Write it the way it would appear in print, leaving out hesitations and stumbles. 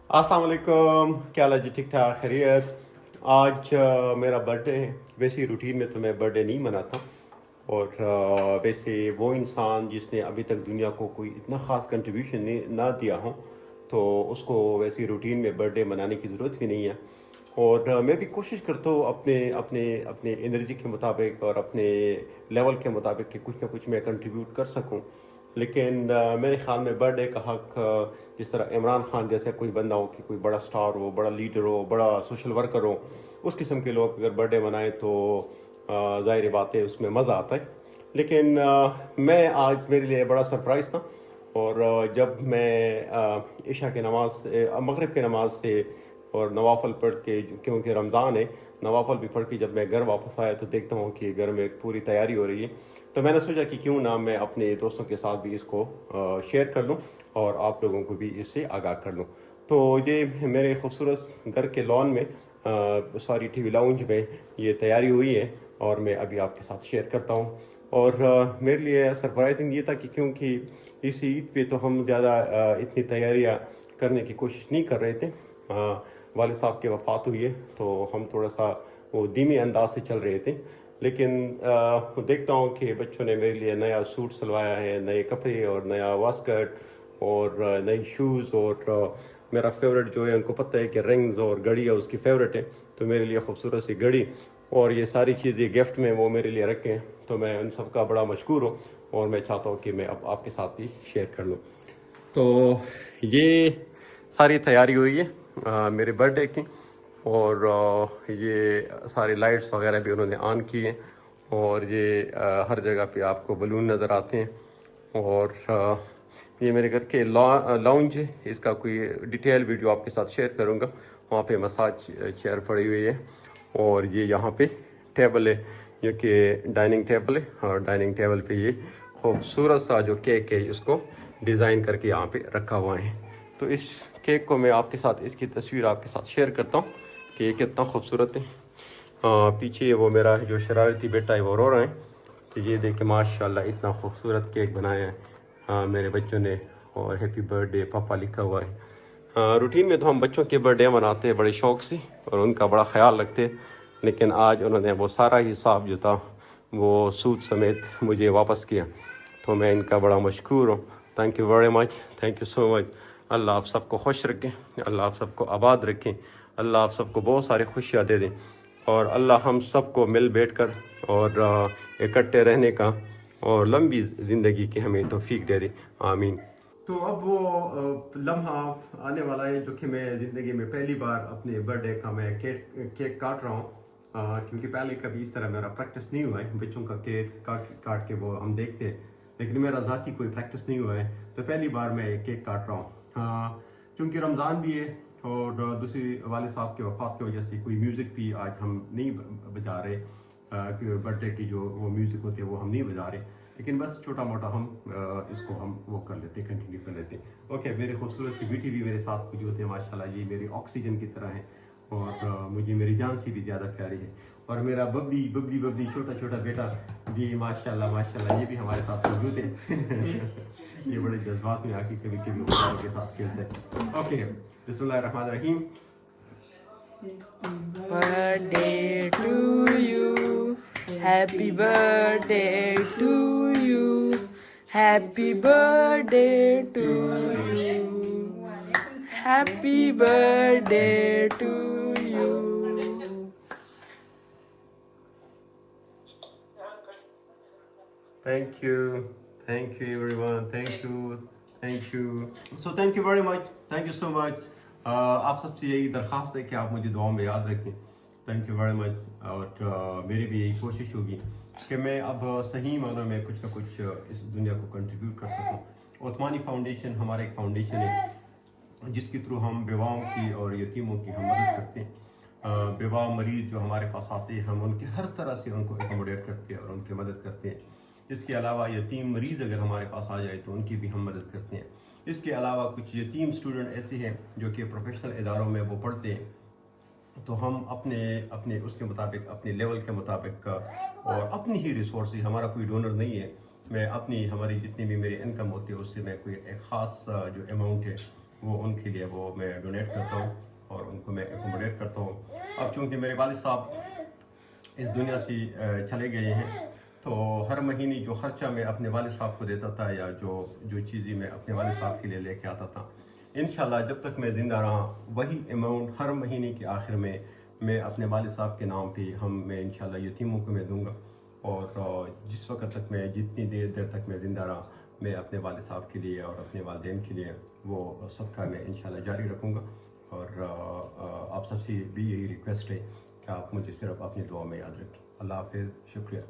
السلام علیکم، کیا حال ہے جی؟ ٹھیک ٹھاک، خیریت؟ آج میرا برتھ ڈے ہے۔ ویسے روٹین میں تو میں برتھ ڈے نہیں مناتا، اور ویسے وہ انسان جس نے ابھی تک دنیا کو کوئی اتنا خاص کنٹریبیوشن نہ دیا ہو تو اس کو ویسے روٹین میں برتھ ڈے منانے کی ضرورت بھی نہیں ہے۔ اور میں بھی کوشش کرتا ہوں اپنے اپنے اپنے انرجی کے مطابق اور اپنے لیول کے مطابق کہ کچھ نہ کچھ میں کنٹریبیوٹ کر سکوں، لیکن میرے خیال میں برتھ ڈے کا حق جس طرح عمران خان جیسے کوئی بندہ ہو کہ کوئی بڑا سٹار ہو، بڑا لیڈر ہو، بڑا سوشل ورکر ہو، اس قسم کے لوگ اگر برتھ ڈے منائیں تو ظاہر بات ہے اس میں مزہ آتا ہے۔ لیکن میں آج میرے لیے بڑا سرپرائز تھا، اور جب میں عشاء کے نماز مغرب کے نماز سے اور نوافل پڑھ کے، کیونکہ رمضان ہے، نوافل بھی پڑھ کے جب میں گھر واپس آیا تو دیکھتا ہوں کہ گھر میں پوری تیاری ہو رہی ہے۔ تو میں نے سوچا کہ کیوں نہ میں اپنے دوستوں کے ساتھ بھی اس کو شیئر کر لوں اور آپ لوگوں کو بھی اس سے آگاہ کر لوں۔ تو یہ میرے خوبصورت گھر کے لان میں ساری ٹی وی لاؤنج میں یہ تیاری ہوئی ہے، اور میں ابھی آپ کے ساتھ شیئر کرتا ہوں۔ اور میرے لیے سرپرائزنگ یہ تھا کہ کیونکہ اس عید پہ تو ہم زیادہ اتنی تیاریاں کرنے کی کوشش نہیں کر رہے تھے۔ والد صاحب کی وفات ہوئی ہے تو ہم تھوڑا سا وہ دھیمی انداز سے چل رہے تھے، لیکن دیکھتا ہوں کہ بچوں نے میرے لیے نیا سوٹ سلوایا ہے، نئے کپڑے اور نیا واسکٹ اور نئی شوز، اور میرا فیوریٹ جو ہے، ان کو پتہ ہے کہ رنگز اور گھڑی ہے اس کی فیوریٹ ہے، تو میرے لیے خوبصورت سی گھڑی اور یہ ساری چیزیں گفٹ میں وہ میرے لیے رکھیں، تو میں ان سب کا بڑا مشکور ہوں، اور میں چاہتا ہوں کہ میں اب آپ کے ساتھ بھی شیئر کر لوں۔ تو یہ ساری تیاری ہوئی ہے میرے برتھ ڈے کی، اور یہ سارے لائٹس وغیرہ بھی انہوں نے آن کی ہیں، اور یہ ہر جگہ پہ آپ کو بلون نظر آتے ہیں، اور یہ میرے گھر کے لاؤنج ہے، اس کا کوئی ڈیٹیل ویڈیو آپ کے ساتھ شیئر کروں گا۔ وہاں پہ مساج چیئر پڑی ہوئی ہے، اور یہ یہاں پہ ٹیبل ہے جو کہ ڈائننگ ٹیبل ہے، اور ڈائننگ ٹیبل پہ یہ خوبصورت سا جو کیک ہے اس کو ڈیزائن کر کے یہاں پہ رکھا ہوا ہے۔ تو اس کیک کو میں آپ کے ساتھ، اس کی تصویر آپ کے ساتھ شیئر کرتا ہوں کہ یہ کتنا خوبصورت ہے۔ پیچھے وہ میرا جو شرارتی بیٹا ہے وہ رو رہا ہے، تو یہ دیکھیں ماشاءاللہ اتنا خوبصورت کیک بنایا ہے میرے بچوں نے، اور ہیپی برتھ ڈے پاپا لکھا ہوا ہے۔ روٹین میں تو ہم بچوں کے برتھ ڈے مناتے ہیں بڑے شوق سے اور ان کا بڑا خیال رکھتے ہیں، لیکن آج انہوں نے وہ سارا حساب جو تھا وہ سود سمیت مجھے واپس کیا، تو میں ان کا بڑا مشکور ہوں۔ Thank you very much, thank you so much. اللہ آپ سب کو خوش رکھیں، اللہ آپ سب کو آباد رکھیں، اللہ آپ سب کو بہت ساری خوشیاں دے دیں، اور اللہ ہم سب کو مل بیٹھ کر اور اکٹھے رہنے کا اور لمبی زندگی کی ہمیں توفیق دے دیں، آمین۔ تو اب وہ لمحہ آنے والا ہے جو کہ میں زندگی میں پہلی بار اپنے برتھ ڈے کا میں کیک کاٹ رہا ہوں، کیونکہ پہلے کبھی اس طرح میرا پریکٹس نہیں ہوا ہے، بچوں کا کیک کاٹ کے وہ ہم دیکھتے ہیں، لیکن میرا ذاتی کوئی پریکٹس نہیں ہوا ہے، تو پہلی بار میں کیک کاٹ رہا ہوں۔ چونکہ رمضان بھی ہے اور دوسری والد صاحب کے وفات کی وجہ سے کوئی میوزک بھی آج ہم نہیں بجا رہے، کہ برتھ ڈے کی جو وہ میوزک ہوتے ہیں وہ ہم نہیں بجا رہے، لیکن بس چھوٹا موٹا ہم اس کو ہم وہ کر لیتے، کنٹینیو کر لیتے۔ اوکے، میرے خوبصورت سی بیٹی بھی میرے ساتھ موجود ہے، ماشاءاللہ یہ میری آکسیجن کی طرح ہے، اور مجھے میری جان سے بھی زیادہ پیاری ہے، اور میرا ببلی ببلی ببلی چھوٹا چھوٹا بیٹا بھی ماشاءاللہ ماشاءاللہ یہ بھی ہمارے ساتھ موجود ہے۔ یہ بڑے جذبات میں آ کے کبھی کبھی غباروں کے ساتھ کھیلتے ہیں۔ اوکے، بسم اللہ الرحمن الرحیم۔ Birthday to you, happy birthday to you, happy birthday to you, happy birthday to you. Thank you everyone, thank you. So thank you very much, thank you so much. آپ سب سے یہی درخواست ہے کہ آپ مجھے دعاؤں میں یاد رکھیں، تھینک یو ویری مچ، اور میری بھی یہی کوشش ہوگی کہ میں اب صحیح معنوں میں کچھ نہ کچھ اس دنیا کو کنٹریبیوٹ کر سکوں۔ عثمانی فاؤنڈیشن ہمارا ایک فاؤنڈیشن ہے جس کے تھرو ہم بیواؤں کی اور یتیموں کی ہم مدد کرتے ہیں۔ بیواہ مریض جو ہمارے پاس آتے ہیں ہم ان کی ہر طرح سے ان کو اکوموڈیٹ کرتے ہیں اور ان کی مدد کرتے ہیں۔ اس کے علاوہ یتیم مریض اگر ہمارے پاس آ جائے تو ان کی بھی ہم مدد کرتے ہیں۔ اس کے علاوہ کچھ یتیم اسٹوڈنٹ ایسے ہیں جو کہ پروفیشنل اداروں میں وہ پڑھتے ہیں، تو ہم اپنے اس کے مطابق، اپنے لیول کے مطابق اور اپنی ہی ریسورسز، ہمارا کوئی ڈونر نہیں ہے، میں ہماری جتنی بھی میری انکم ہوتی ہے اس سے میں کوئی ایک خاص جو اماؤنٹ ہے وہ ان کے لیے وہ میں ڈونیٹ کرتا ہوں اور ان کو میں ایکوموڈیٹ کرتا ہوں. اب چونکہ میرے والد صاحب اس دنیا سے چلے گئے ہیں تو ہر مہینے جو خرچہ میں اپنے والد صاحب کو دیتا تھا یا جو چیزیں میں اپنے والد صاحب کے لیے لے کے آتا تھا، انشاءاللہ جب تک میں زندہ رہا وہی اماؤنٹ ہر مہینے کے آخر میں اپنے والد صاحب کے نام پہ میں انشاءاللہ یتیموں کو میں دوں گا. اور جس وقت تک میں جتنی دیر تک میں زندہ رہا میں اپنے والد صاحب کے لیے اور اپنے والدین کے لیے وہ صدقہ میں انشاءاللہ جاری رکھوں گا. اور آپ سب سے بھی یہی ریکویسٹ ہے کہ آپ مجھے صرف اپنی دعا میں یاد رکھیں. اللہ حافظ. شکریہ.